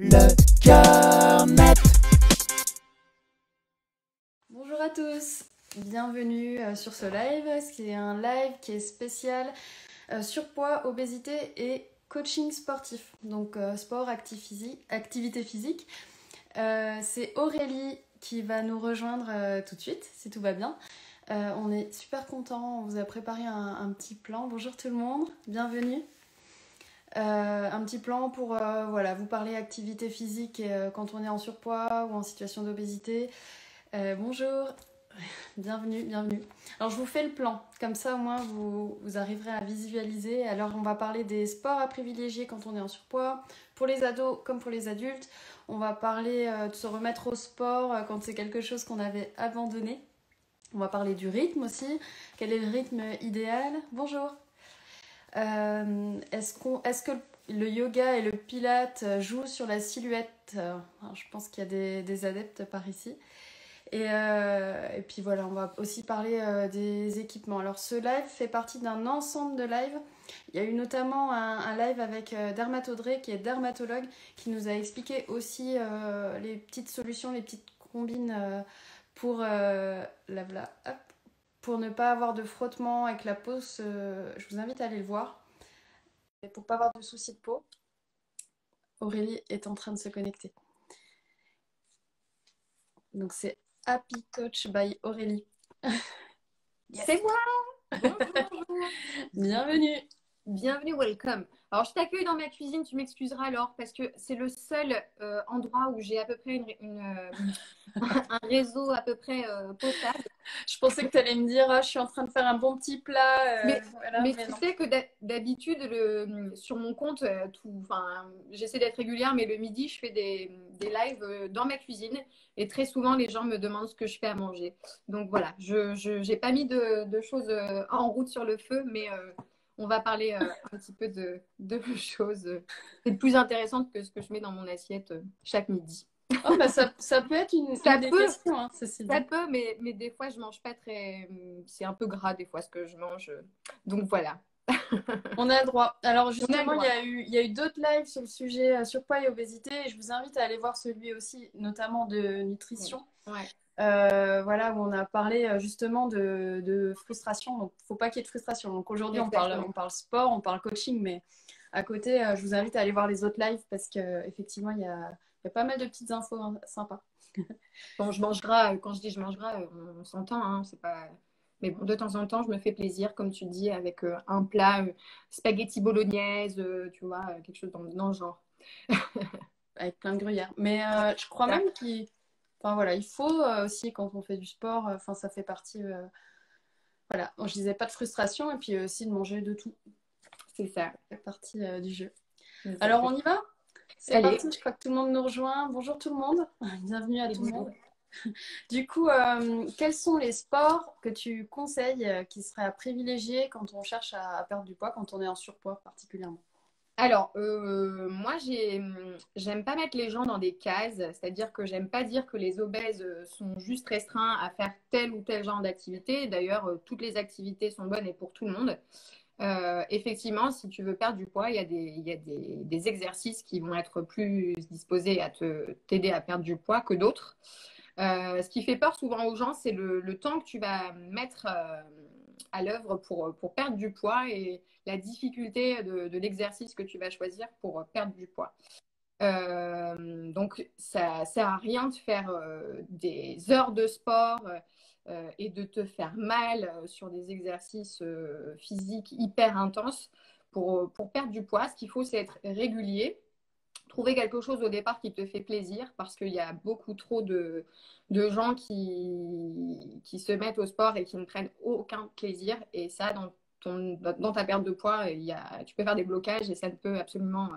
Le cœur net. Bonjour à tous, bienvenue sur ce live. C'est un live qui est spécial surpoids, obésité et coaching sportif. Donc sport, activité physique. C'est Aurélie qui va nous rejoindre tout de suite, si tout va bien. On est super contents, on vous a préparé un petit plan. Bonjour tout le monde, bienvenue. Un petit plan pour voilà, vous parler activité physique quand on est en surpoids ou en situation d'obésité. Bonjour, bienvenue. Alors je vous fais le plan, comme ça au moins vous arriverez à visualiser. Alors on va parler des sports à privilégier quand on est en surpoids, pour les ados comme pour les adultes. On va parler de se remettre au sport quand c'est quelque chose qu'on avait abandonné. On va parler du rythme aussi, quel est le rythme idéal. Bonjour. Est-ce que le yoga et le pilate jouent sur la silhouette? Alors, je pense qu'il y a des adeptes par ici. Et puis voilà, on va aussi parler des équipements. Alors ce live fait partie d'un ensemble de lives. Il y a eu notamment un live avec Dermatodré qui est dermatologue qui nous a expliqué aussi les petites solutions, les petites combines pour, hop, pour ne pas avoir de frottement avec la peau. Je vous invite à aller le voir. Et pour ne pas avoir de soucis de peau, Aurélie est en train de se connecter. Donc c'est Happy Coach by Aurélie. Yes. C'est moi. Bonjour. Bienvenue. Bienvenue, welcome. Alors, je t'accueille dans ma cuisine, tu m'excuseras alors, parce que c'est le seul endroit où j'ai à peu près un réseau à peu près potable. Je pensais que tu allais me dire, je suis en train de faire un bon petit plat. Mais tu sais que d'habitude, sur mon compte, j'essaie d'être régulière, mais le midi, je fais des lives dans ma cuisine. Et très souvent, les gens me demandent ce que je fais à manger. Donc voilà, je n'ai pas mis de choses en route sur le feu, mais on va parler un petit peu de choses peut-être plus intéressantes que ce que je mets dans mon assiette chaque midi. Oh, bah ça peut être une des questions, hein, ceci dit. Ça peut, mais des fois, je mange pas très... C'est un peu gras, des fois, ce que je mange. Donc, voilà. On a le droit. Alors, justement, il y a eu d'autres lives sur le sujet surpoids et obésité. Et je vous invite à aller voir celui aussi, notamment de nutrition. Ouais. Voilà, où on a parlé justement de frustration. Donc, il ne faut pas qu'il y ait de frustration. Donc, aujourd'hui, on parle sport, on parle coaching, mais à côté, je vous invite à aller voir les autres lives parce qu'effectivement, il y a pas mal de petites infos sympas. Quand je dis je mange gras, on s'entend, hein, c'est pas... Mais bon, de temps en temps, je me fais plaisir, comme tu dis, avec un plat spaghetti bolognaise, tu vois, quelque chose dans le genre. Avec plein de gruyère. Mais je crois même qu'il... Enfin, voilà, il faut aussi, quand on fait du sport, ça fait partie... Voilà, je disais pas de frustration et puis aussi de manger de tout. C'est ça. Ça fait partie du jeu. Exactement. Alors, on y va? C'est parti, je crois que tout le monde nous rejoint. Bonjour tout le monde, bienvenue à tout le monde. Du coup, quels sont les sports que tu conseilles qui seraient à privilégier quand on cherche à perdre du poids, quand on est en surpoids particulièrement? Alors, moi, j'aime pas mettre les gens dans des cases, c'est-à-dire que j'aime pas dire que les obèses sont juste restreints à faire tel ou tel genre d'activité. D'ailleurs, toutes les activités sont bonnes et pour tout le monde. Effectivement, si tu veux perdre du poids, il y a des exercices qui vont être plus disposés à t'aider à perdre du poids que d'autres. Ce qui fait peur souvent aux gens, c'est le temps que tu vas mettre à l'œuvre pour perdre du poids et la difficulté de l'exercice que tu vas choisir pour perdre du poids. Donc, ça sert à rien de faire des heures de sport et de te faire mal sur des exercices physiques hyper intenses pour perdre du poids. Ce qu'il faut, c'est être régulier. Trouver quelque chose au départ qui te fait plaisir parce qu'il y a beaucoup trop de gens qui se mettent au sport et qui ne prennent aucun plaisir. Et ça, dans ta perte de poids, tu peux faire des blocages et ça ne peut absolument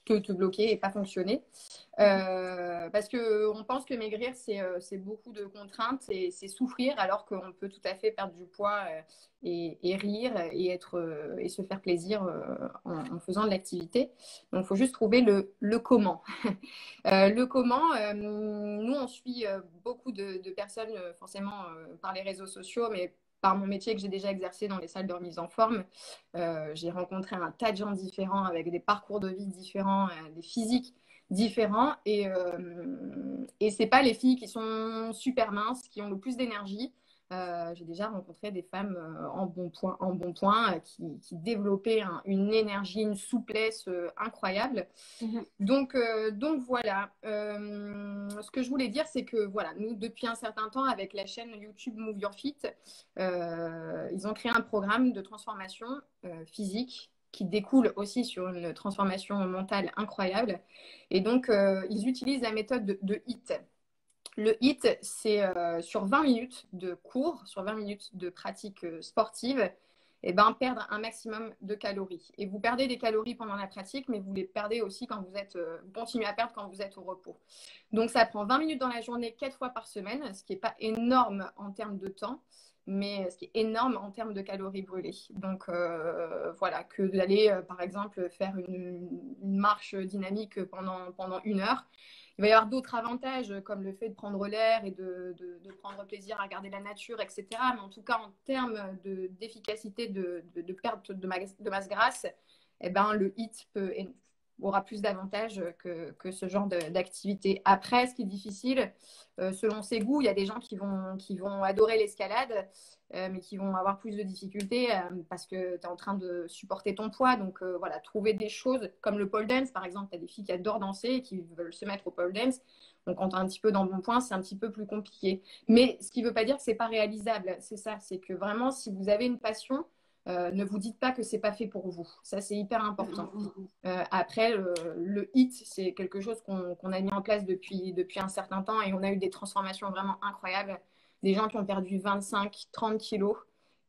que te bloquer et pas fonctionner. Parce qu'on pense que maigrir, c'est beaucoup de contraintes et c'est souffrir alors qu'on peut tout à fait perdre du poids et rire et se faire plaisir en faisant de l'activité. Donc, il faut juste trouver le comment. Le comment, nous, on suit beaucoup de personnes, forcément par les réseaux sociaux, mais par mon métier que j'ai déjà exercé dans les salles de remise en forme. J'ai rencontré un tas de gens différents avec des parcours de vie différents, des physiques différents. Et c'est pas les filles qui sont super minces, qui ont le plus d'énergie. J'ai déjà rencontré des femmes en bon point qui développaient une énergie, une souplesse incroyable. Donc voilà. Ce que je voulais dire, c'est que voilà, nous, depuis un certain temps, avec la chaîne YouTube Move Your Fit, ils ont créé un programme de transformation physique qui découle aussi sur une transformation mentale incroyable. Et donc, ils utilisent la méthode de HIIT. Le HIIT, c'est sur 20 minutes de cours, sur 20 minutes de pratique sportive, et ben, perdre un maximum de calories. Et vous perdez des calories pendant la pratique, mais vous les perdez aussi quand vous êtes, vous continuez à perdre quand vous êtes au repos. Donc ça prend 20 minutes dans la journée, 4 fois par semaine, ce qui n'est pas énorme en termes de temps, mais ce qui est énorme en termes de calories brûlées. Donc voilà, que d'aller par exemple faire une marche dynamique pendant 1 heure. Il va y avoir d'autres avantages comme le fait de prendre l'air et de prendre plaisir à regarder la nature, etc. Mais en tout cas, en termes d'efficacité de perte de masse grasse, eh ben, le HIIT aura plus d'avantages que ce genre d'activité. Après, ce qui est difficile, selon ses goûts, il y a des gens qui vont adorer l'escalade, mais qui vont avoir plus de difficultés parce que tu es en train de supporter ton poids. Donc voilà, trouver des choses comme le pole dance, par exemple. Tu as des filles qui adorent danser et qui veulent se mettre au pole dance. Donc quand tu es un petit peu dans le bon point, c'est un petit peu plus compliqué. Mais ce qui ne veut pas dire que ce n'est pas réalisable. C'est ça, c'est que vraiment, si vous avez une passion, ne vous dites pas que c'est pas fait pour vous. Ça, c'est hyper important. Après, le HIIT, c'est quelque chose qu'on a mis en place depuis un certain temps et on a eu des transformations vraiment incroyables. Des gens qui ont perdu 25, 30 kilos.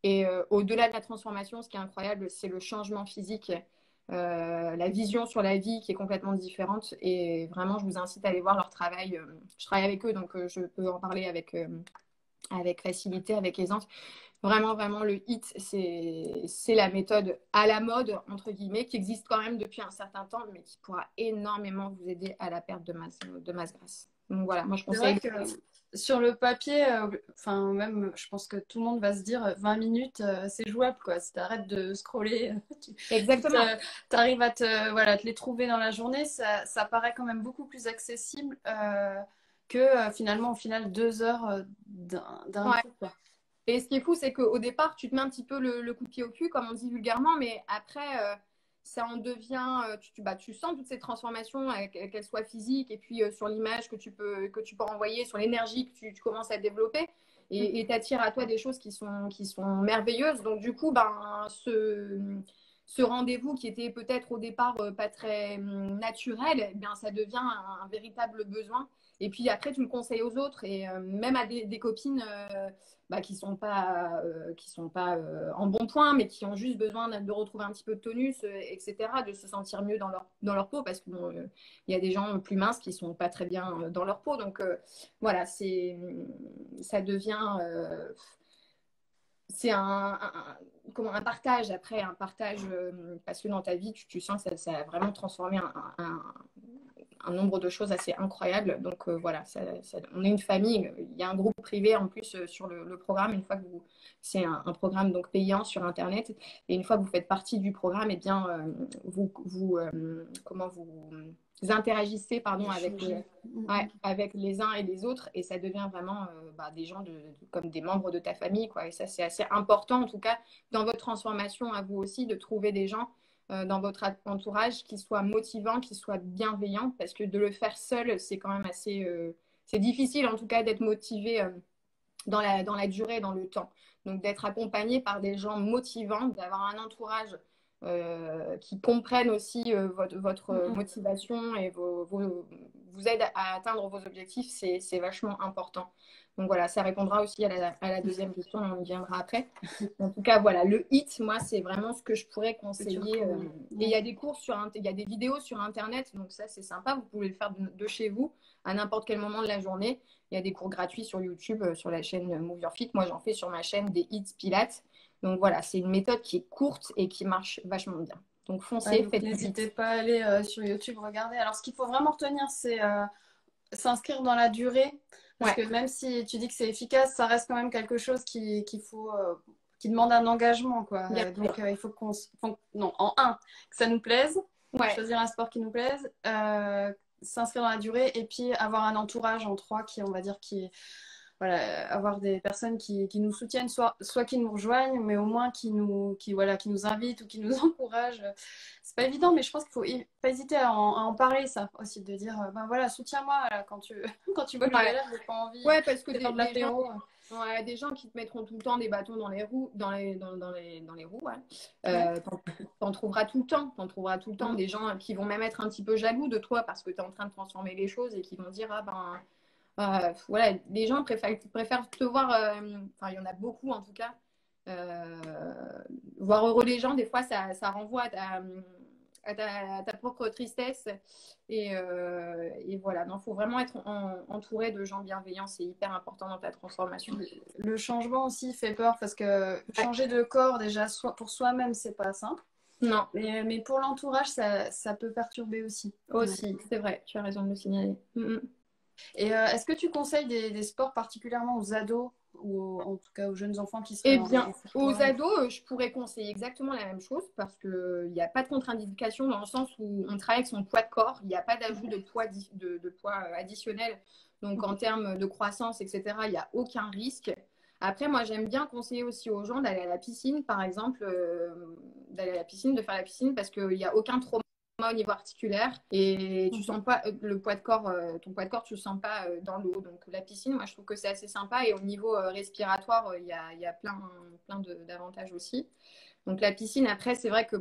Et au-delà de la transformation, ce qui est incroyable, c'est le changement physique, la vision sur la vie qui est complètement différente. Et vraiment, je vous incite à aller voir leur travail. Je travaille avec eux, donc je peux en parler avec facilité, avec aisance. Vraiment, vraiment, le HIIT, c'est la méthode à la mode, entre guillemets, qui existe quand même depuis un certain temps, mais qui pourra énormément vous aider à la perte de masse grasse. Donc voilà, moi je conseille. C'est vrai que sur le papier, enfin même, je pense que tout le monde va se dire 20 minutes, c'est jouable quoi. Si tu arrêtes de scroller, Exactement. tu arrives à te les trouver dans la journée, ça paraît quand même beaucoup plus accessible que finalement au final 2 heures d'un Ouais. coup, quoi. Et ce qui est fou, c'est qu'au départ, tu te mets un petit peu le coup de pied au cul, comme on dit vulgairement, mais après, ça en devient. Tu sens toutes ces transformations, qu'elles soient physiques et puis sur l'image que tu peux envoyer, sur l'énergie que tu commences à développer. Et t'attires à toi des choses qui sont merveilleuses. Donc, du coup, ce rendez-vous qui était peut-être au départ pas très naturel, eh bien, ça devient un véritable besoin. Et puis après, tu le conseilles aux autres et même à des copines qui sont pas en bon point, mais qui ont juste besoin de retrouver un petit peu de tonus, etc., de se sentir mieux dans leur peau, parce que il y a des gens plus minces qui sont pas très bien dans leur peau. Donc voilà, ça devient c'est un partage après, un partage parce que dans ta vie, tu sens que ça a vraiment transformé un nombre de choses assez incroyables. Donc voilà, on est une famille. Il y a un groupe privé en plus sur le programme. Une fois que c'est un programme donc payant sur Internet, et une fois que vous faites partie du programme, eh bien vous interagissez avec les uns et les autres, et ça devient vraiment des gens comme des membres de ta famille, quoi. Et ça, c'est assez important, en tout cas, dans votre transformation à vous aussi, de trouver des gens dans votre entourage qui soient motivants, qui soient bienveillants, parce que de le faire seul, c'est quand même assez... c'est difficile, en tout cas, d'être motivé dans la durée, dans le temps. Donc, d'être accompagné par des gens motivants, d'avoir un entourage qui comprennent aussi votre motivation et vous aident à atteindre vos objectifs, c'est vachement important. Donc voilà, ça répondra aussi à la deuxième question, on y viendra après. En tout cas, voilà, le HIIT, moi, c'est vraiment ce que je pourrais conseiller. Et il y a des cours il y a des vidéos sur Internet, donc ça, c'est sympa. Vous pouvez le faire de chez vous à n'importe quel moment de la journée. Il y a des cours gratuits sur YouTube, sur la chaîne Move Your Fit. Moi, j'en fais sur ma chaîne des HIIT Pilates. Donc voilà, c'est une méthode qui est courte et qui marche vachement bien. Donc foncez, faites. N'hésitez pas à aller sur YouTube regarder. Alors, ce qu'il faut vraiment retenir, c'est s'inscrire dans la durée. Parce que même si tu dis que c'est efficace, ça reste quand même quelque chose qui demande un engagement, quoi. Donc il faut en un, que ça nous plaise, choisir un sport qui nous plaise, s'inscrire dans la durée et puis avoir un entourage en trois qui, on va dire, voilà, avoir des personnes qui nous soutiennent, soit qui nous rejoignent, mais au moins voilà, qui nous invitent ou qui nous encouragent. C'est pas évident, mais je pense qu'il faut pas hésiter à en parler, ça aussi, de dire, ben voilà, soutiens-moi là, quand quand tu vois que je Ouais. galère, j'ai pas envie Ouais, parce que de faire de l'apéro. des gens qui te mettront tout le temps des bâtons dans les roues, dans les roues, ouais. Ouais. T'en trouveras tout le temps. T'en trouveras tout le temps. Mm. Des gens qui vont même être un petit peu jaloux de toi parce que tu es en train de transformer les choses et qui vont dire, ah ben, voilà, les gens préfèrent te voir, enfin, il y en a beaucoup en tout cas, voir heureux les gens, des fois, ça renvoie à ta propre tristesse. Et voilà, il faut vraiment être entouré de gens bienveillants, c'est hyper important dans ta transformation. Le changement aussi fait peur parce que changer de corps, déjà, pour soi-même, c'est pas simple. Non, Mais pour l'entourage, ça peut perturber aussi. aussi, c'est vrai, tu as raison de le signaler. Et est-ce que tu conseilles des sports particulièrement aux ados ou en tout cas aux jeunes enfants qui seraient Eh bien, en aux surpoids? ados, je pourrais conseiller exactement la même chose parce qu'il n'y a pas de contre-indication dans le sens où on travaille avec son poids de corps, il n'y a pas d'ajout de poids, de poids additionnel. Donc, en termes de croissance, etc., il n'y a aucun risque. Après, moi, j'aime bien conseiller aussi aux gens d'aller à la piscine, par exemple, d'aller à la piscine, de faire la piscine parce qu'il n'y a aucun trauma au niveau articulaire et tu sens pas le poids de corps, ton poids de corps, tu le sens pas dans l'eau. Donc la piscine, moi je trouve que c'est assez sympa et au niveau respiratoire, il y a plein d'avantages aussi. Donc la piscine, après, c'est vrai que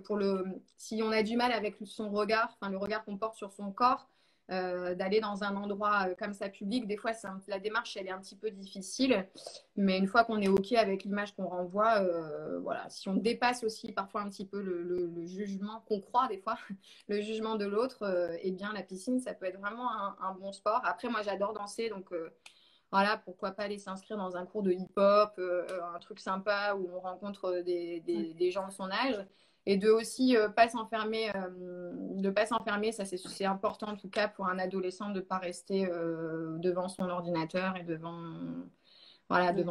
si on a du mal avec son regard, enfin le regard qu'on porte sur son corps, d'aller dans un endroit comme ça public, des fois la démarche elle est un petit peu difficile, mais une fois qu'on est ok avec l'image qu'on renvoie, voilà, si on dépasse aussi parfois un petit peu le jugement qu'on croit des fois, le jugement de l'autre, eh bien la piscine ça peut être vraiment un bon sport. Après moi j'adore danser donc voilà, pourquoi pas aller s'inscrire dans un cours de hip-hop, un truc sympa où on rencontre des gens de son âge. Et de aussi pas s'enfermer, de pas s'enfermer, ça c'est important en tout cas pour un adolescent de ne pas rester devant son ordinateur et devant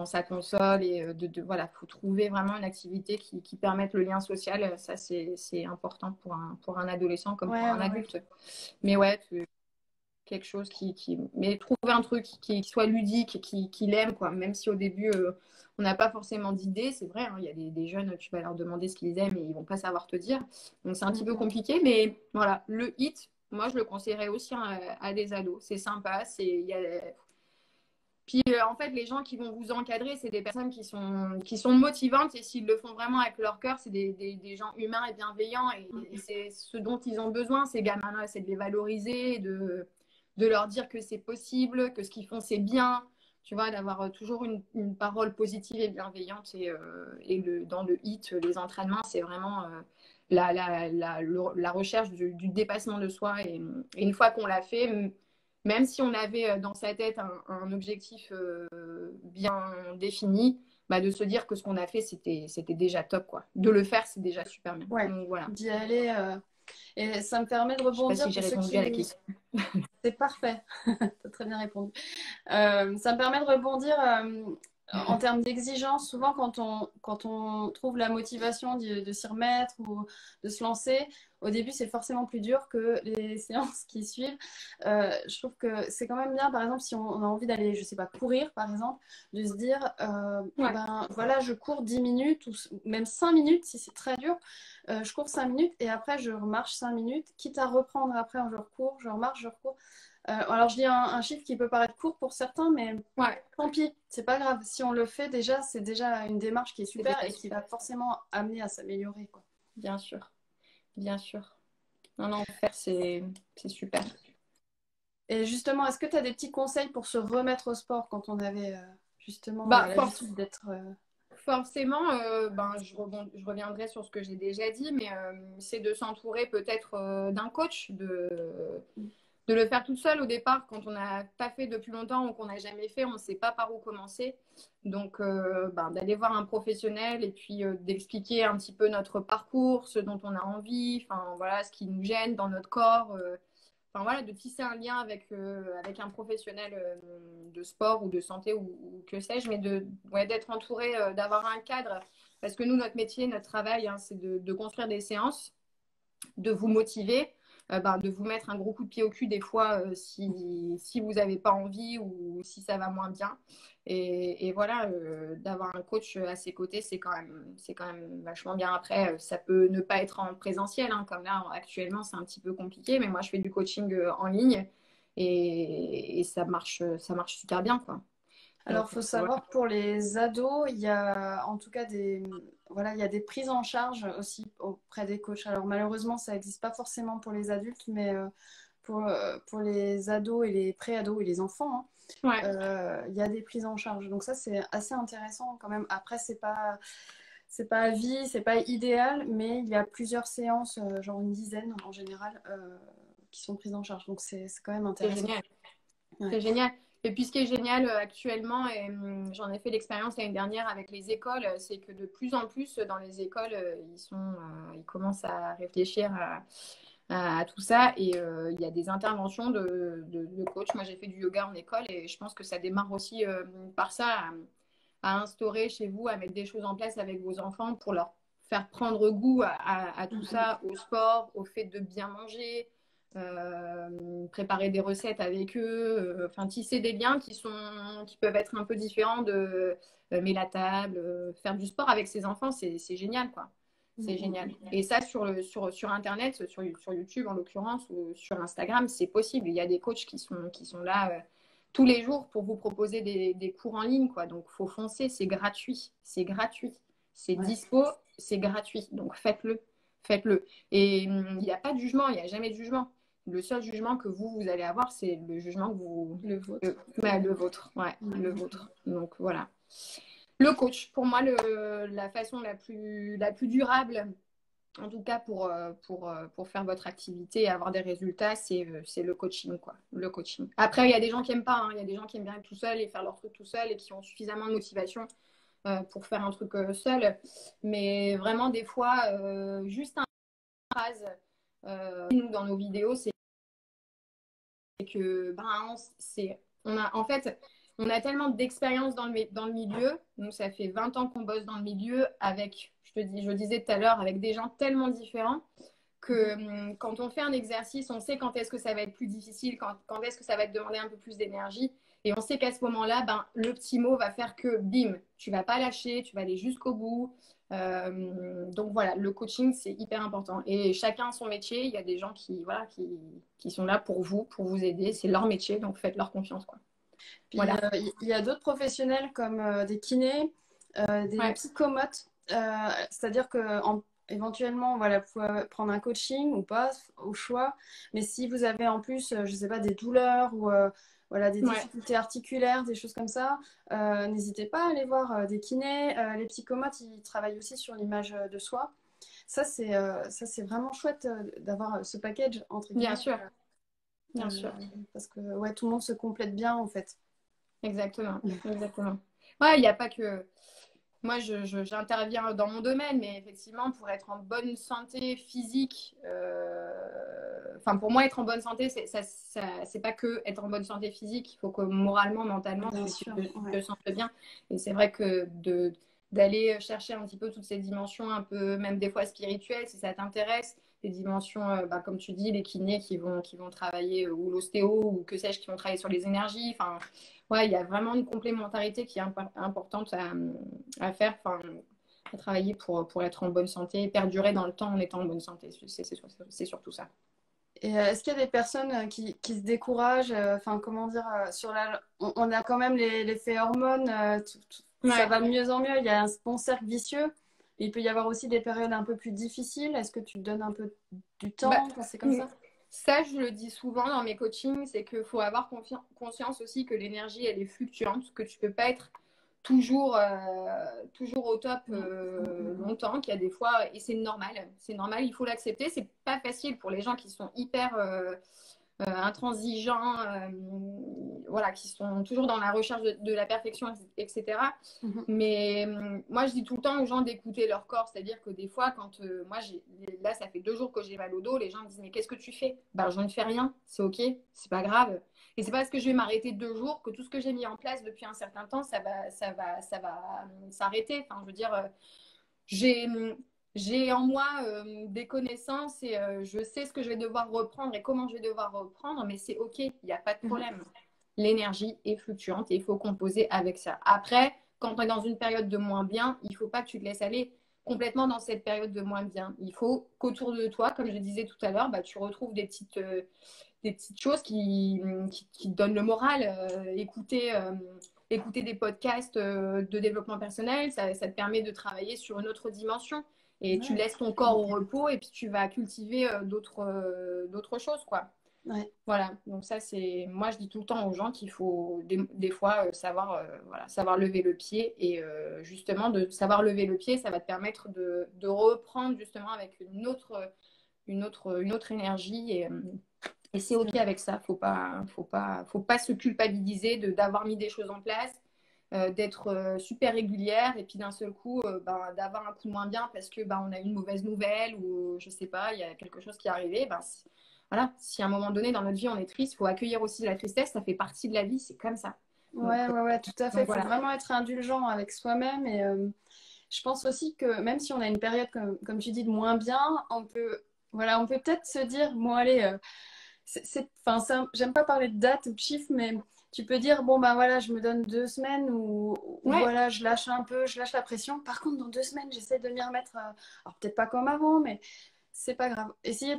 sa console. Et voilà, faut trouver vraiment une activité qui permette le lien social. Ça c'est important pour un adolescent comme pour un adulte. Mais ouais, quelque chose mais trouver un truc qui soit ludique, qui l'aime, quoi. Même si au début, on n'a pas forcément d'idées, c'est vrai, hein, il y a des jeunes, tu vas leur demander ce qu'ils aiment et ils vont pas savoir te dire. Donc c'est un petit peu compliqué, mais voilà, le hit, moi je le conseillerais aussi à des ados. C'est sympa, puis en fait, les gens qui vont vous encadrer, c'est des personnes qui sont motivantes et s'ils le font vraiment avec leur cœur, c'est des gens humains et bienveillants et c'est ce dont ils ont besoin, ces gamins-là, c'est de les valoriser, de leur dire que c'est possible, que ce qu'ils font c'est bien, tu vois, d'avoir toujours une parole positive et bienveillante dans le hit, les entraînements, c'est vraiment la recherche du dépassement de soi et une fois qu'on l'a fait, même si on avait dans sa tête un objectif bien défini, bah, de se dire que ce qu'on a fait, c'était déjà top, quoi. De le faire, c'est déjà super bien. Ouais, donc voilà. d'y aller. Et ça me permet de Je sais pas rebondir si j'ai pour ceux répondu à la qui... question. C'est parfait, tu as très bien répondu. Ça me permet de rebondir en termes d'exigence. Souvent, quand on trouve la motivation de s'y remettre ou de se lancer, au début, c'est forcément plus dur que les séances qui suivent. Je trouve que c'est quand même bien, par exemple, si on a envie d'aller, je sais pas, courir, par exemple, de se dire, ben voilà, je cours 10 minutes ou même 5 minutes si c'est très dur. Je cours 5 minutes et après, je remarche 5 minutes, quitte à reprendre après, je recours, je remarche, je recours. Alors, je dis un chiffre qui peut paraître court pour certains, mais tant pis, c'est pas grave. Si on le fait déjà, c'est déjà une démarche qui est super et qui va forcément amener à s'améliorer, quoi. Bien sûr, bien sûr. Non, faire, c'est super. Et justement, est-ce que tu as des petits conseils pour se remettre au sport quand on avait justement l'habitude d'être... Forcément, je reviendrai sur ce que j'ai déjà dit, mais c'est de s'entourer peut-être d'un coach, de le faire toute seule au départ quand on n'a pas fait depuis longtemps ou qu'on n'a jamais fait, on ne sait pas par où commencer. Donc, d'aller voir un professionnel et puis d'expliquer un petit peu notre parcours, ce dont on a envie, enfin voilà, ce qui nous gêne dans notre corps. Enfin voilà, de tisser un lien avec un professionnel de sport ou de santé ou que sais-je, mais d'être entouré, d'avoir un cadre. Parce que nous, notre métier, notre travail, hein, c'est de construire des séances, de vous motiver, de vous mettre un gros coup de pied au cul des fois si vous n'avez pas envie ou si ça va moins bien. Et voilà, d'avoir un coach à ses côtés, c'est quand même vachement bien. Après, ça peut ne pas être en présentiel, hein, comme là, actuellement, c'est un petit peu compliqué. Mais moi, je fais du coaching en ligne et ça marche super bien, quoi. Alors, Donc, il faut voilà. savoir que pour les ados, il y a en tout cas voilà, il y a des prises en charge aussi auprès des coachs. Alors, malheureusement, ça n'existe pas forcément pour les adultes, mais pour les ados et les pré-ados et les enfants, hein, Ouais, il y a des prises en charge. Donc ça, c'est assez intéressant quand même. Après, c'est pas à vie, c'est pas idéal, mais il y a plusieurs séances, genre une dizaine en général, qui sont prises en charge. Donc c'est quand même c'est intéressant. génial. Ouais. C'est génial. Et puis, ce qui est génial actuellement, et j'en ai fait l'expérience l'année dernière avec les écoles, c'est que de plus en plus dans les écoles, ils commencent à réfléchir à tout ça. Et il y a des interventions de coach. Moi, j'ai fait du yoga en école et je pense que ça démarre aussi par ça, à instaurer chez vous, à mettre des choses en place avec vos enfants pour leur faire prendre goût à tout ça, au sport, au fait de bien manger, préparer des recettes avec eux, enfin tisser des liens qui peuvent être un peu différents de mais la table, faire du sport avec ses enfants, c'est génial, quoi. C'est génial. Et ça, sur Internet, sur YouTube en l'occurrence, ou sur Instagram, c'est possible. Il y a des coachs qui sont là tous les jours pour vous proposer des cours en ligne, quoi. Donc, faut foncer, c'est gratuit. C'est gratuit. C'est Ouais. dispo, c'est gratuit. Donc, faites-le. Faites-le. Et il n'y a pas de jugement, il n'y a jamais de jugement. Le seul jugement que vous allez avoir, c'est le jugement que vous. Le vôtre. Le vôtre. Ouais, le vôtre. Donc, voilà. Le coach, pour moi, la façon la plus durable, en tout cas pour faire votre activité et avoir des résultats, c'est le coaching, quoi. Le coaching. Après, il y a des gens qui n'aiment pas, hein. Il y a des gens qui aiment bien être tout seul et faire leur truc tout seul et qui ont suffisamment de motivation pour faire un truc seul. Mais vraiment, des fois, juste une phrase, nous, dans nos vidéos, c'est que en fait, on a tellement d'expérience dans le milieu. Nous, ça fait 20 ans qu'on bosse dans le milieu avec, je disais tout à l'heure, avec des gens tellement différents que quand on fait un exercice, on sait quand est-ce que ça va être plus difficile, quand est-ce que ça va te demander un peu plus d'énergie. Et on sait qu'à ce moment-là, le petit mot va faire que, bim, tu vas pas lâcher, tu vas aller jusqu'au bout. Donc voilà, le coaching, c'est hyper important. Et chacun a son métier. Il y a des gens qui sont là pour vous aider. C'est leur métier, donc faites-leur confiance, quoi. Puis Voilà. il y a d'autres professionnels comme des kinés, des Ouais. psychomotes. C'est-à-dire que éventuellement, voilà, vous pouvez prendre un coaching ou pas, au choix. Mais si vous avez en plus, je sais pas, des douleurs ou voilà, des Ouais. difficultés articulaires, des choses comme ça, n'hésitez pas à aller voir des kinés. Les psychomotes, ils travaillent aussi sur l'image de soi. Ça, c'est vraiment chouette d'avoir ce package, entre Bien guillemets, sûr. euh, Bien sûr. parce que ouais, tout le monde se complète bien en fait. Exactement. Exactement. Ouais, il n'y a pas que. Moi, j'interviens dans mon domaine, mais effectivement, pour être en bonne santé physique, enfin, pour moi, être en bonne santé, c'est pas que être en bonne santé physique. Il faut que moralement, mentalement, Bien tu sûr, te ouais. sentes bien. Et c'est vrai que d'aller chercher un petit peu toutes ces dimensions, un peu, même des fois spirituelles, si ça t'intéresse, des dimensions, comme tu dis, les kinés qui vont travailler, ou l'ostéo, ou que sais-je, qui vont travailler sur les énergies. Enfin, ouais, il y a vraiment une complémentarité qui est importante à faire, enfin, à travailler pour être en bonne santé, perdurer dans le temps en étant en bonne santé. C'est surtout ça. Et est-ce qu'il y a des personnes qui se découragent, enfin comment dire, on a quand même l'effet hormones, ça Ouais. va de mieux en mieux, il y a un bon cercle vicieux. Il peut y avoir aussi des périodes un peu plus difficiles. Est-ce que tu te donnes un peu du Bah, temps quand c'est comme ça? ça, je le dis souvent dans mes coachings, c'est qu'il faut avoir conscience aussi que l'énergie, elle est fluctuante, que tu peux pas être toujours au top longtemps, qu'il y a des fois, et c'est normal, il faut l'accepter. C'est pas facile pour les gens qui sont hyper intransigeants, voilà, qui sont toujours dans la recherche de la perfection, etc. Mhm. Mais moi, je dis tout le temps aux gens d'écouter leur corps. C'est-à-dire que des fois, quand là, ça fait 2 jours que j'ai mal au dos, les gens me disent, mais qu'est-ce que tu fais? Ben, je ne fais rien, c'est OK, c'est pas grave. Et c'est pas parce que je vais m'arrêter 2 jours que tout ce que j'ai mis en place depuis un certain temps, ça va s'arrêter. Enfin, je veux dire, j'ai j'ai en moi des connaissances et je sais ce que je vais devoir reprendre et comment je vais devoir reprendre, mais c'est OK, il n'y a pas de Mhm. problème. L'énergie est fluctuante et il faut composer avec ça. Après, quand tu es dans une période de moins bien, il ne faut pas que tu te laisses aller complètement dans cette période de moins bien. Il faut qu'autour de toi, comme je disais tout à l'heure, bah, tu retrouves des petites choses qui te donnent le moral. Écouter des podcasts de développement personnel, ça te permet de travailler sur une autre dimension. Et tu Ouais. laisses ton corps au repos et puis tu vas cultiver d'autres choses, quoi. Ouais. Voilà, donc ça c'est, moi je dis tout le temps aux gens qu'il faut des fois savoir, voilà, savoir lever le pied et justement de savoir lever le pied, ça va te permettre de reprendre justement avec une autre énergie et c'est C'est OK vrai. avec ça. Faut pas se culpabiliser d'avoir mis des choses en place, d'être super régulière et puis d'un seul coup, ben, d'avoir un coup de moins bien parce que ben, on a une mauvaise nouvelle ou je sais pas, il y a quelque chose qui est arrivé. Ben, voilà, si à un moment donné dans notre vie on est triste, il faut accueillir aussi la tristesse. Ça fait partie de la vie, c'est comme ça. Ouais, ouais, ouais, tout à fait. Donc Il faut voilà. vraiment être indulgent avec soi-même. Et je pense aussi que même si on a une période, comme tu dis, de moins bien, voilà, on peut peut-être se dire, bon, allez, enfin, j'aime pas parler de date ou de chiffre, mais tu peux dire, bon, ben voilà, je me donne 2 semaines ou Ouais, voilà, je lâche un peu, je lâche la pression. Par contre, dans 2 semaines, j'essaie de m'y remettre, alors peut-être pas comme avant, mais c'est pas grave. Essayer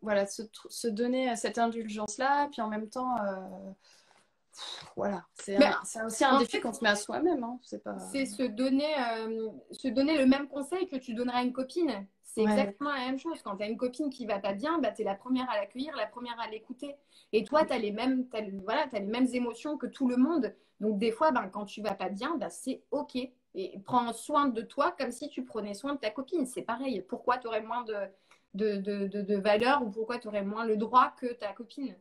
voilà, de se donner cette indulgence-là, puis en même temps, voilà, mais c'est aussi un en défi fait, qu'on se met à soi-même, hein. C'est pas. c'est se donner le même conseil que tu donneras à une copine. C'est Ouais. exactement la même chose. Quand tu as une copine qui va pas bien, bah, tu es la première à l'accueillir, la première à l'écouter. Et toi, tu as voilà, t'as les mêmes émotions que tout le monde. Donc, des fois, ben, quand tu vas pas bien, ben, c'est OK. Et prends soin de toi comme si tu prenais soin de ta copine. C'est pareil. Pourquoi tu aurais moins de valeur ou pourquoi tu aurais moins le droit que ta copine?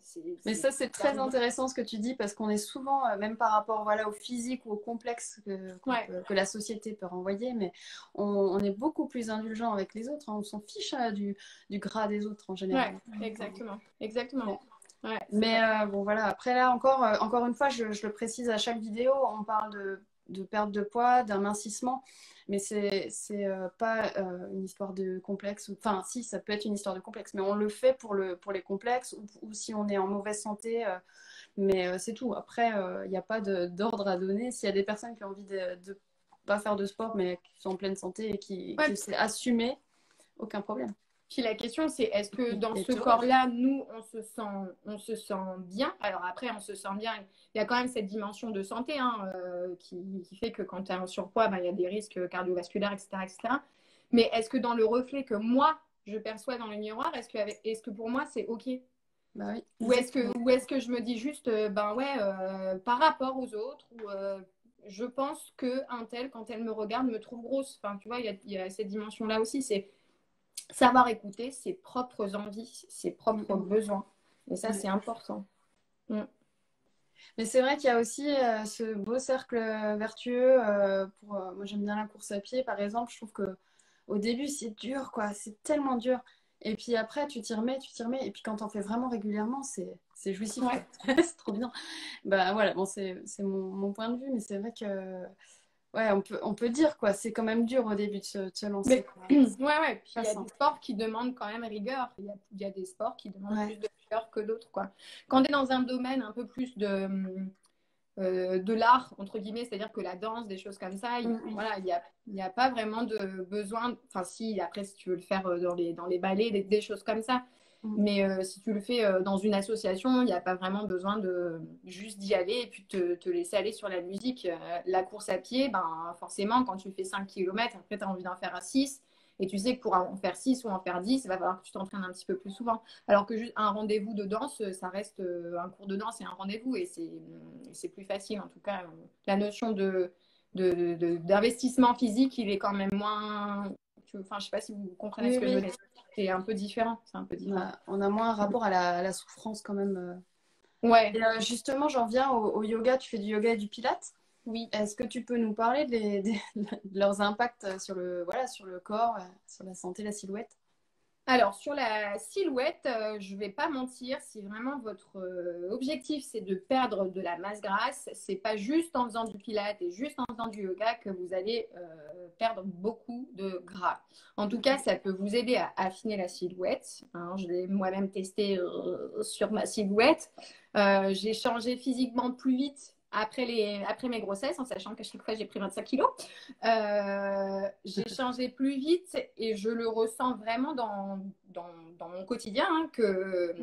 Mais ça, c'est Ça très arrive. intéressant ce que tu dis parce qu'on est souvent, même par rapport voilà, au physique ou au complexe Ouais, que la société peut renvoyer, mais on est beaucoup plus indulgent avec les autres, hein. On s'en fiche du gras des autres en ouais, général. exactement. Exactement. Bon. Ouais, c'est Mais vrai. bon, voilà. Après, là, encore une fois, je le précise à chaque vidéo, on parle de perte de poids, d'amincissement, mais c'est pas une histoire de complexe. Enfin, si, ça peut être une histoire de complexe, mais on le fait pour les complexes ou si on est en mauvaise santé. Mais c'est tout. Après, il n'y a pas d'ordre à donner. S'il y a des personnes qui ont envie de pas faire de sport, mais qui sont en pleine santé et Ouais, que c'est assumé, aucun problème. puis la question, c'est est-ce que dans Et ce heureux. corps-là, nous, on se sent bien? Alors après, on se sent bien. Il y a quand même cette dimension de santé hein, qui fait que quand tu as un surpoids, ben, il y a des risques cardiovasculaires, etc., etc. Mais est-ce que dans le reflet que moi, je perçois dans le miroir, est-ce que pour moi, c'est OK? Bah oui, exactement. Ou est-ce que je me dis juste, ben ouais, par rapport aux autres, ou je pense que un tel, quand elle me regarde, me trouve grosse. Enfin, tu vois, il y a cette dimension-là aussi. C'est savoir écouter ses propres envies, ses Mm, propres mm. besoins. Et ça, Ouais. c'est important. Mm. Mais c'est vrai qu'il y a aussi ce beau cercle vertueux. Moi, j'aime bien la course à pied, par exemple. Je trouve que au début, c'est dur, quoi. C'est tellement dur. Et puis après, tu t'y remets, tu t'y remets. Et puis quand on fait vraiment régulièrement, c'est jouissif, quoi. Ouais, C'est trop bien. Bah voilà, bon, c'est mon point de vue, mais c'est vrai que ouais, on peut dire, quoi. C'est quand même dur au début de se lancer, mais quoi. ouais, C'est ouais. Puis pas il y a des simple. sports qui demandent quand même rigueur. Il y a des sports qui demandent Ouais. plus de rigueur que d'autres, quoi. Quand tu es dans un domaine un peu plus de l'art, entre guillemets, c'est-à-dire que la danse, des choses comme ça, Mm, mm. voilà, il y a pas vraiment de besoin. Enfin, si, après, si tu veux le faire dans les ballets, des choses comme ça. Mm. Mais si tu le fais dans une association, il n'y a pas vraiment besoin de juste d'y aller et puis te laisser aller sur la musique. La course à pied, ben, forcément, quand tu fais 5 km, après, tu as envie d'en faire à 6. Et tu sais que pour en faire 6 ou en faire 10, il va falloir que tu t'entraînes un petit peu plus souvent. Alors que juste un rendez-vous de danse, ça reste un cours de danse et un rendez-vous. Et c'est plus facile. En tout cas, la notion d'investissement physique, il est quand même moins. Enfin, je sais pas si vous comprenez ce Oui, que je veux oui. dire. C'est un peu différent. C'est un peu On différent. a, on a moins un rapport à la souffrance quand même. Ouais, Et justement, j'en viens au yoga. Tu fais du yoga et du pilates. oui. Est-ce que tu peux nous parler de leurs impacts voilà, sur le corps, sur la santé, la silhouette? Alors, sur la silhouette, je vais pas mentir, si vraiment votre objectif c'est de perdre de la masse grasse, c'est pas juste en faisant du pilates et juste en faisant du yoga que vous allez perdre beaucoup de gras. En tout cas, ça peut vous aider à affiner la silhouette. Hein, je l'ai moi-même testé sur ma silhouette. J'ai changé physiquement plus vite après mes grossesses, en sachant qu'à chaque fois, j'ai pris 25 kilos. J'ai changé plus vite et je le ressens vraiment dans mon quotidien hein, que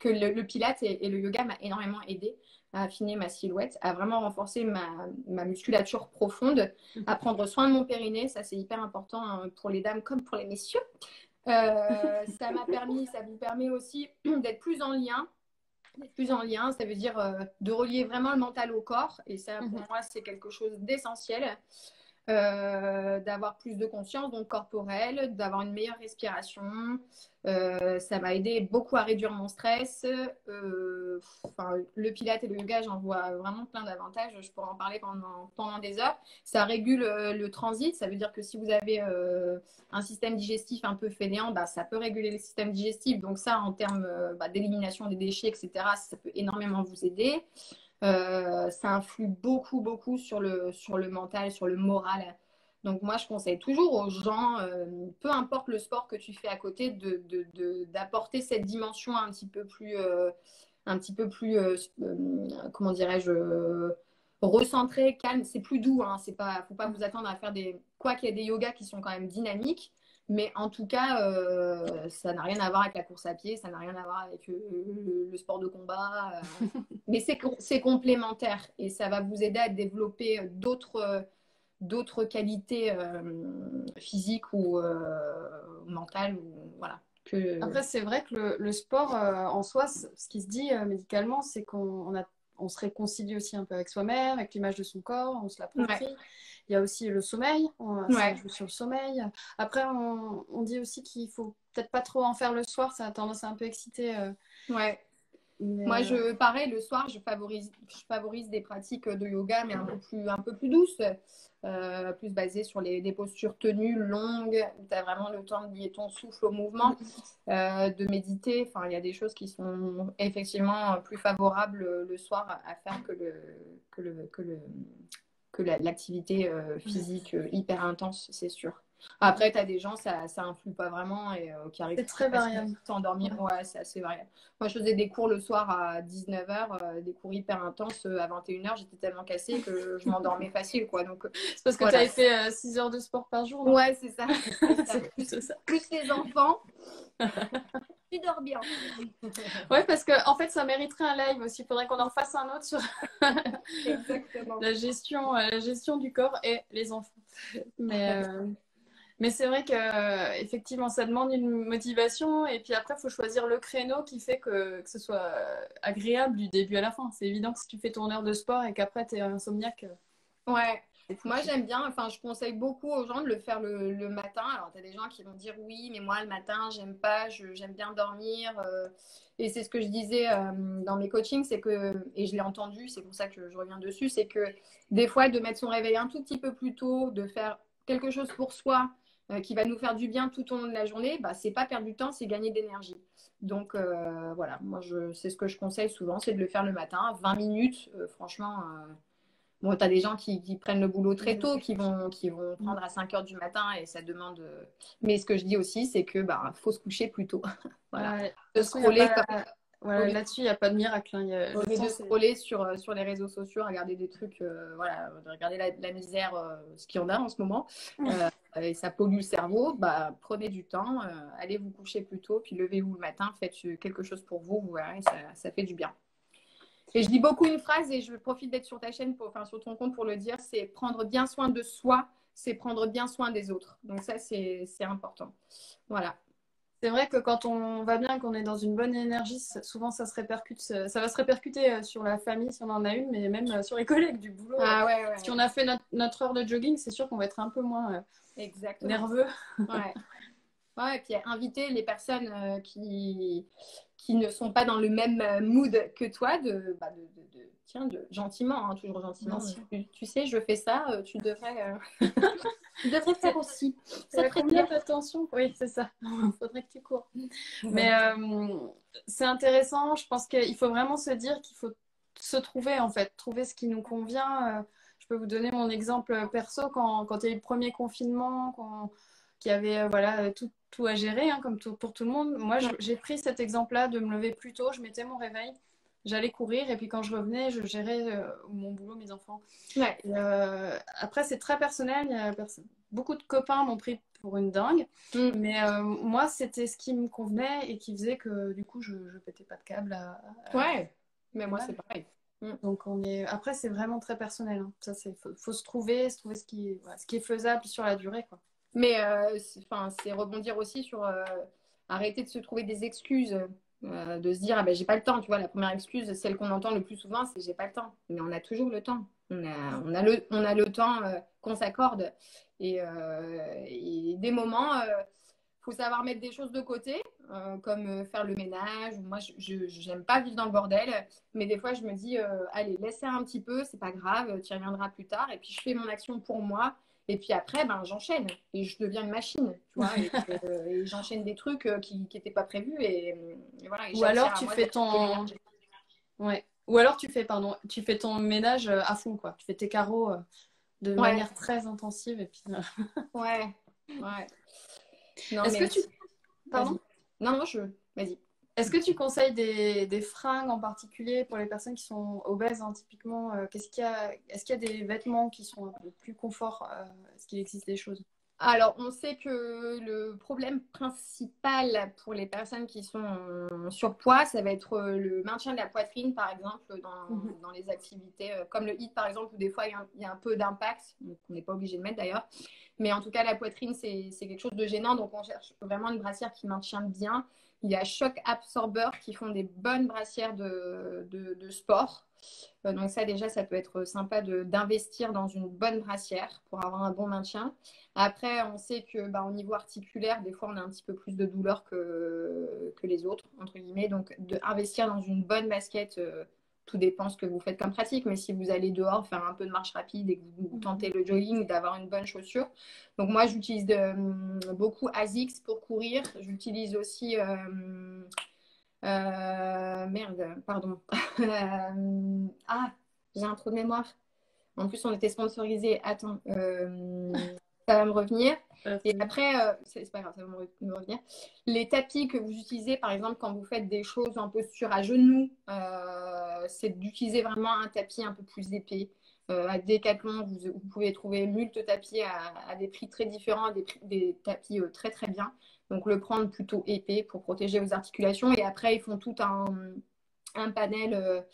le pilates et le yoga m'a énormément aidé à affiner ma silhouette, à vraiment renforcer ma musculature profonde, à prendre soin de mon périnée. Ça, c'est hyper important hein, pour les dames comme pour les messieurs. Ça vous permet aussi d'être plus en lien. Ça veut dire de relier vraiment le mental au corps. Et ça, pour moi, c'est quelque chose d'essentiel. D'avoir plus de conscience donc corporelle, d'avoir une meilleure respiration. Ça m'a aidé beaucoup à réduire mon stress. Le pilates et le yoga, j'en vois vraiment plein d'avantages. Je pourrais en parler pendant des heures. Ça régule le transit. Ça veut dire que si vous avez un système digestif un peu fainéant, bah, ça peut réguler le système digestif. Donc ça, en termes d'élimination des déchets, etc., ça peut énormément vous aider. Ça influe beaucoup, beaucoup sur le mental, sur le moral. Donc moi, je conseille toujours aux gens, peu importe le sport que tu fais à côté, d'apporter cette dimension un petit peu plus, comment dirais-je, recentrée, calme. C'est plus doux, hein. Faut pas vous attendre à faire quoi qu'il y ait des yogas qui sont quand même dynamiques. Mais en tout cas, ça n'a rien à voir avec la course à pied, ça n'a rien à voir avec le sport de combat. Mais c'est complémentaire et ça va vous aider à développer d'autres qualités physiques ou mentales. Voilà, Après, c'est vrai que le sport en soi, ce qui se dit médicalement, c'est on se réconcilie aussi un peu avec soi-même, avec l'image de son corps, on se l'approprie. Ouais. Il y a aussi le sommeil, ça Ouais. joue sur le sommeil. Après, on dit aussi qu'il faut peut-être pas trop en faire le soir, ça a tendance à un peu exciter. Ouais. Mais, Moi, pareil, le soir, je favorise des pratiques de yoga, mais un peu plus douces, plus basées sur des postures tenues, longues, où tu as vraiment le temps de lier ton souffle au mouvement, de méditer. Enfin, il y a des choses qui sont effectivement plus favorables le soir à faire que l'activité physique hyper intense, c'est sûr. Après, tu as des gens, ça influe pas vraiment et qui arrivent c'est très variable. à s'endormir. Ouais, c'est assez variable. Moi, je faisais des cours le soir à 19h, des cours hyper intenses à 21h. J'étais tellement cassée que je m'endormais facile, quoi. Donc, C'est parce que tu avais fait 6 heures de sport par jour, non? ouais, c'est ça. C'est ça. Plus les enfants. Tu dors bien. Ouais, parce que en fait, ça mériterait un live aussi. Il faudrait qu'on en fasse un autre sur Exactement. la gestion du corps et les enfants. Mais c'est vrai que effectivement, ça demande une motivation et puis après, il faut choisir le créneau qui fait que ce soit agréable du début à la fin. C'est évident que si tu fais ton heure de sport et qu'après, tu es insomniaque. Ouais. Moi, j'aime bien, enfin, je conseille beaucoup aux gens de le faire le matin. Alors, tu as des gens qui vont dire oui, mais moi, le matin, j'aime pas, j'aime bien dormir. Et c'est ce que je disais dans mes coachings, c'est que, et je l'ai entendu, c'est pour ça que je reviens dessus, c'est que des fois, de mettre son réveil un tout petit peu plus tôt, de faire quelque chose pour soi qui va nous faire du bien tout au long de la journée, bah, c'est pas perdre du temps, c'est gagner d'énergie. Donc, voilà, moi, c'est ce que je conseille souvent, c'est de le faire le matin, 20 minutes, franchement. Bon, tu as des gens qui prennent le boulot très tôt, qui vont prendre à 5 heures du matin et ça demande. Mais ce que je dis aussi, c'est que faut se coucher plus tôt. Voilà. Ouais, De scroller voilà, là-dessus, il n'y a pas de miracle. Hein. Au lieu de scroller sur les réseaux sociaux, regarder des trucs, voilà, de regarder la misère, ce qu'il y en a en ce moment, et ça pollue le cerveau, prenez du temps, allez vous coucher plus tôt, puis levez-vous le matin, faites quelque chose pour vous, vous verrez, ça fait du bien. Et je dis beaucoup une phrase et je profite d'être sur ta chaîne, sur ton compte pour le dire, c'est prendre bien soin de soi, c'est prendre bien soin des autres. Donc ça, c'est important. Voilà. C'est vrai que quand on va bien, qu'on est dans une bonne énergie, souvent ça va se répercuter sur la famille si on en a une, mais même sur les collègues du boulot. Ah ouais. Si on a fait notre heure de jogging, c'est sûr qu'on va être un peu moins nerveux. Ouais. Ouais, et puis inviter les personnes qui ne sont pas dans le même mood que toi, gentiment, hein, toujours gentiment. Tu sais, je fais ça, tu devrais faire aussi. Ça combien d'attention? Oui, c'est ça. Il faudrait que tu cours. Mais c'est intéressant. Je pense qu'il faut vraiment se dire qu'il faut se trouver, en fait, trouver ce qui nous convient. Je peux vous donner mon exemple perso quand il y a eu le premier confinement, qu'il y avait voilà, tout à gérer, hein, comme pour tout le monde. Moi, Ouais. j'ai pris cet exemple-là de me lever plus tôt, je mettais mon réveil, j'allais courir et puis quand je revenais, je gérais mon boulot, mes enfants. Ouais. Et, après, c'est très personnel. Beaucoup de copains m'ont pris pour une dingue. Mm. Mais moi, c'était ce qui me convenait et qui faisait que du coup, je pétais pas de câble. Ouais. Mais moi, c'est pareil. Donc, après, c'est vraiment très personnel. Hein. Ça, faut se trouver ce qui est faisable sur la durée, quoi. Mais c'est rebondir aussi sur arrêter de se trouver des excuses, de se dire ah ben j'ai pas le temps. Tu vois, la première excuse, celle qu'on entend le plus souvent, c'est j'ai pas le temps. Mais on a toujours le temps. On a le temps qu'on s'accorde. Et des moments, faut savoir mettre des choses de côté, comme faire le ménage. Moi, je n'aime pas vivre dans le bordel, mais des fois, je me dis allez, laisse faire un petit peu, c'est pas grave, tu y reviendras plus tard. Et puis, je fais mon action pour moi. Et puis après, ben, j'enchaîne et je deviens une machine, tu vois. Et j'enchaîne des trucs qui n'étaient pas prévus. Et voilà, et Ou alors, j'attire à tu moi fais cette ton... énergie. Ouais. Ou alors, tu fais ton ménage à fond, quoi. Tu fais tes carreaux de Ouais, manière très intensive. Et puis, ouais, ouais. Non, Est-ce que mais tu... vas-y. Pardon? Non, non, vas-y. Est-ce que tu conseilles des fringues en particulier pour les personnes qui sont obèses, hein, typiquement Est-ce qu'il y a des vêtements qui sont un peu plus confort Est-ce qu'il existe des choses? Alors, on sait que le problème principal pour les personnes qui sont en surpoids, ça va être le maintien de la poitrine, par exemple, Mhm. dans les activités comme le HIIT, par exemple, où des fois, il y a un peu d'impact, donc on n'est pas obligé de mettre d'ailleurs. Mais en tout cas, la poitrine, c'est quelque chose de gênant, donc on cherche vraiment une brassière qui maintient bien. Il y a Shock Absorber qui font des bonnes brassières de sport. Donc ça, déjà, ça peut être sympa d'investir dans une bonne brassière pour avoir un bon maintien. Après, on sait que au niveau articulaire, des fois, on a un petit peu plus de douleur que les autres, entre guillemets. Donc, d'investir dans une bonne basket, tout dépend ce que vous faites comme pratique. Mais si vous allez dehors faire un peu de marche rapide et que vous tentez le jogging, d'avoir une bonne chaussure. Donc, moi, j'utilise beaucoup ASICS pour courir. J'utilise aussi... merde, pardon. J'ai un trou de mémoire. En plus, on était sponsorisé. Attends, ça va me revenir. Et après, c'est pas grave, ça va me revenir. Les tapis que vous utilisez, par exemple, quand vous faites des choses en posture à genoux, c'est d'utiliser vraiment un tapis un peu plus épais. À Decathlon, vous pouvez trouver multi tapis à des prix très différents, des tapis très très bien. Donc, le prendre plutôt épais pour protéger vos articulations. Et après, ils font tout un panel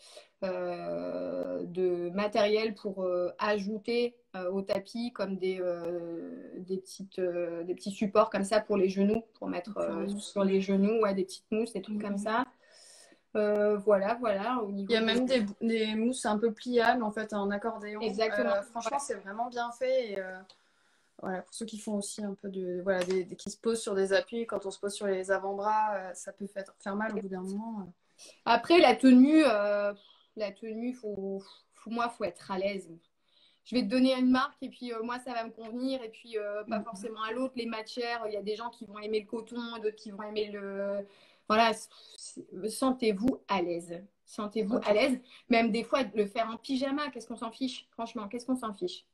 de matériel pour ajouter au tapis comme des petits supports comme ça pour les genoux, pour mettre sur les genoux, ouais, des petites mousses, des trucs comme ça. Voilà, au Il y niveau a même des mousses un peu pliables, en fait, en accordéon. Exactement. Franchement, c'est vraiment bien fait. Et, voilà, pour ceux qui font aussi un peu voilà, qui se posent sur des appuis, quand on se pose sur les avant-bras, ça peut faire mal au bout d'un moment. Après, la tenue, faut être à l'aise. Je vais te donner une marque et puis moi, ça va me convenir. Et puis, pas forcément à l'autre. Les matières, il y a des gens qui vont aimer le coton, d'autres qui vont aimer le... Voilà, sentez-vous à l'aise. Sentez-vous à l'aise. Même des fois, le faire en pyjama, qu'est-ce qu'on s'en fiche? Franchement, qu'est-ce qu'on s'en fiche?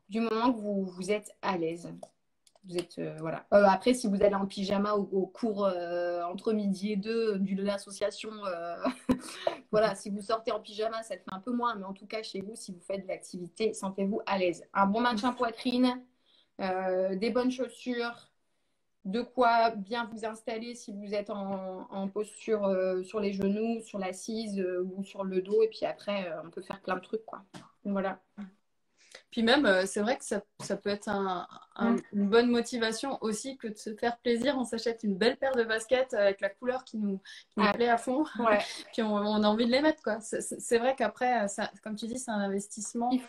Du moment que vous êtes à l'aise. Vous êtes, voilà. Après, si vous allez en pyjama au cours entre midi et deux de l'association, voilà, si vous sortez en pyjama, ça te fait un peu moins. Mais en tout cas, chez vous, si vous faites de l'activité, sentez-vous à l'aise. Un bon maintien poitrine, des bonnes chaussures, de quoi bien vous installer si vous êtes en posture sur les genoux, sur l'assise ou sur le dos. Et puis après, on peut faire plein de trucs, quoi. Voilà. Puis même, c'est vrai que ça peut être une bonne motivation aussi que de se faire plaisir. On s'achète une belle paire de baskets avec la couleur qui nous plaît à fond. Ouais. Puis on a envie de les mettre, quoi. C'est vrai qu'après, comme tu dis, c'est un investissement qui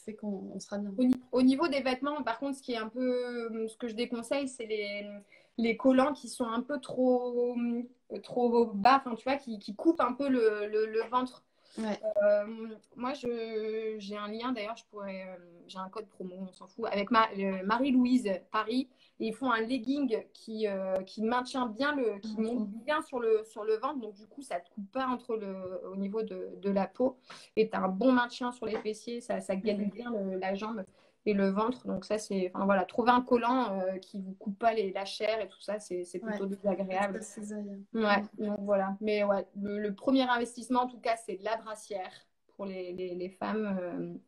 fait qu'on sera bien. Au niveau des vêtements, par contre, ce qui est un peu ce que je déconseille, c'est les collants qui sont un peu trop bas, enfin, tu vois, qui coupent un peu le ventre. Ouais. Moi, j'ai un lien, d'ailleurs, j'ai un code promo, on s'en fout, avec Marie-Louise Paris. Et ils font un legging qui maintient bien qui monte bien sur le ventre. Donc, du coup, ça ne te coupe pas au niveau de la peau. Et tu as un bon maintien sur les fessiers. Ça gaine bien la jambe et le ventre. Donc, ça, enfin, voilà, trouver un collant qui ne vous coupe pas la chair et tout ça, c'est plutôt désagréable. Ouais, donc voilà. Mais ouais, le premier investissement, en tout cas, c'est de la brassière pour les femmes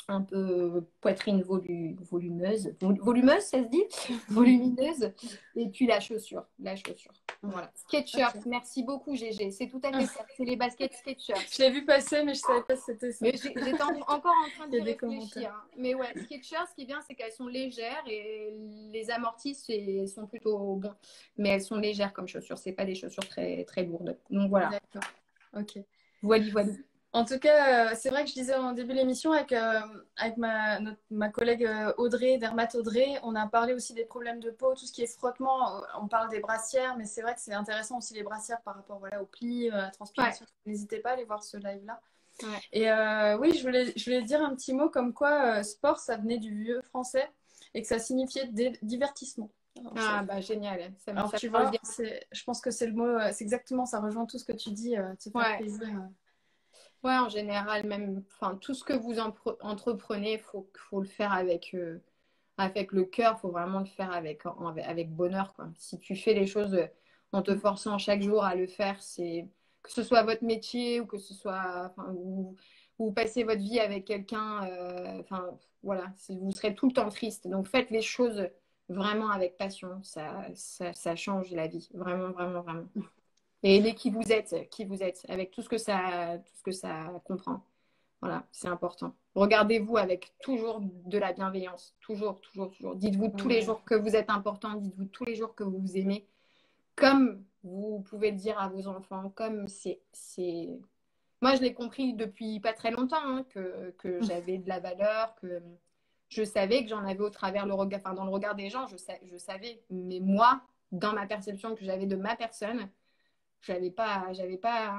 un peu poitrine volumeuse. Volumeuse, ça se dit? Volumineuse. Et puis la chaussure. Voilà. Skechers, okay. Merci beaucoup, Gégé. C'est tout à fait ça. C'est les baskets Skechers. Je l'ai vu passer, mais je ne savais pas si c'était ça. Mais j'étais encore en train de réfléchir. Hein. Mais ouais, Skechers, ce qui est bien, c'est qu'elles sont légères et les amortis sont plutôt bons. Mais elles sont légères comme chaussures. Ce n'est pas des chaussures très, très lourdes. Donc voilà. D'accord. Ok. Voilà. En tout cas, c'est vrai que je disais en début de l'émission avec ma collègue Audrey, dermat Audrey, on a parlé aussi des problèmes de peau, tout ce qui est frottement. On parle des brassières, mais c'est vrai que c'est intéressant aussi les brassières par rapport aux plis, à la transpiration. Ouais. N'hésitez pas à aller voir ce live-là. Ouais. Et oui, je voulais dire un petit mot comme quoi sport, ça venait du vieux français et que ça signifiait divertissement. Alors, bah génial. Alors tu vois, je pense que c'est le mot, c'est exactement, ça rejoint tout ce que tu dis, te faire plaisir. Ouais, en général, même, enfin, tout ce que vous entreprenez, faut le faire avec le cœur, faut vraiment le faire avec bonheur, quoi. Si tu fais les choses en te forçant chaque jour à le faire, que ce soit votre métier ou que ce soit, enfin, ou passez votre vie avec quelqu'un, enfin, voilà, vous serez tout le temps triste. Donc, faites les choses vraiment avec passion, ça change la vie, vraiment, vraiment, vraiment. Et aimez qui vous êtes, avec tout ce que ça comprend. Voilà, c'est important. Regardez-vous avec toujours de la bienveillance. Toujours, toujours, toujours. Dites-vous tous les jours que vous êtes important. Dites-vous tous les jours que vous vous aimez. Comme vous pouvez le dire à vos enfants. Comme c'est... Moi, je l'ai compris depuis pas très longtemps, hein, que j'avais de la valeur, que je savais que j'en avais au travers le regard, enfin, dans le regard des gens, je savais. Mais moi, dans ma perception que j'avais de ma personne, j'avais pas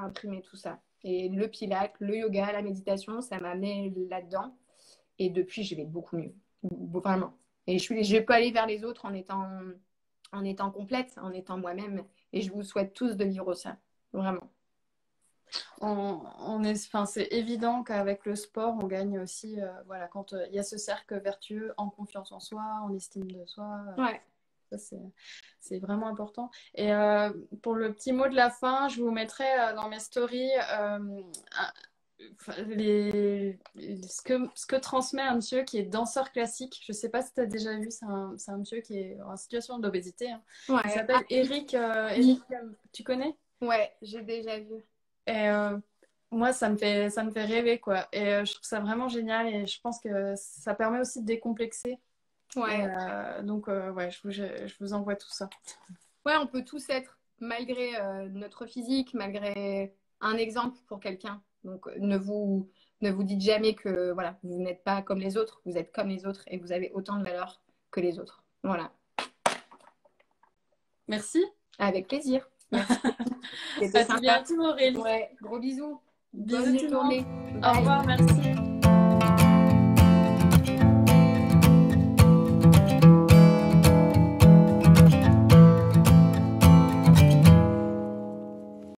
imprimé tout ça. Et le pilates, le yoga, la méditation, ça m'a amené là-dedans. Et depuis, je vais beaucoup mieux. Vraiment. Et je peux aller vers les autres en étant complète, en étant moi-même. Et je vous souhaite tous de vivre ça. Vraiment. C'est évident qu'avec le sport, on gagne aussi, voilà, quand il y a ce cercle vertueux en confiance en soi, en estime de soi. Ouais. Ça, c'est vraiment important. Et pour le petit mot de la fin, je vous mettrai dans mes stories ce que transmet un monsieur qui est danseur classique. Je ne sais pas si tu as déjà vu, c'est un monsieur qui est en situation d'obésité. Hein. Ouais. Il s'appelle Eric. Tu connais? Ouais, j'ai déjà vu. Et moi, ça me fait rêver, quoi. Et je trouve ça vraiment génial et je pense que ça permet aussi de décomplexer. Ouais. Donc, je vous envoie tout ça. Ouais, on peut tous être, malgré notre physique, malgré un exemple pour quelqu'un. Donc, ne vous dites jamais que voilà, vous n'êtes pas comme les autres. Vous êtes comme les autres et vous avez autant de valeur que les autres. Voilà. Merci. Avec plaisir. Merci. À bientôt, Aurélie. Ouais, gros bisous. Bonne journée. Au revoir, merci.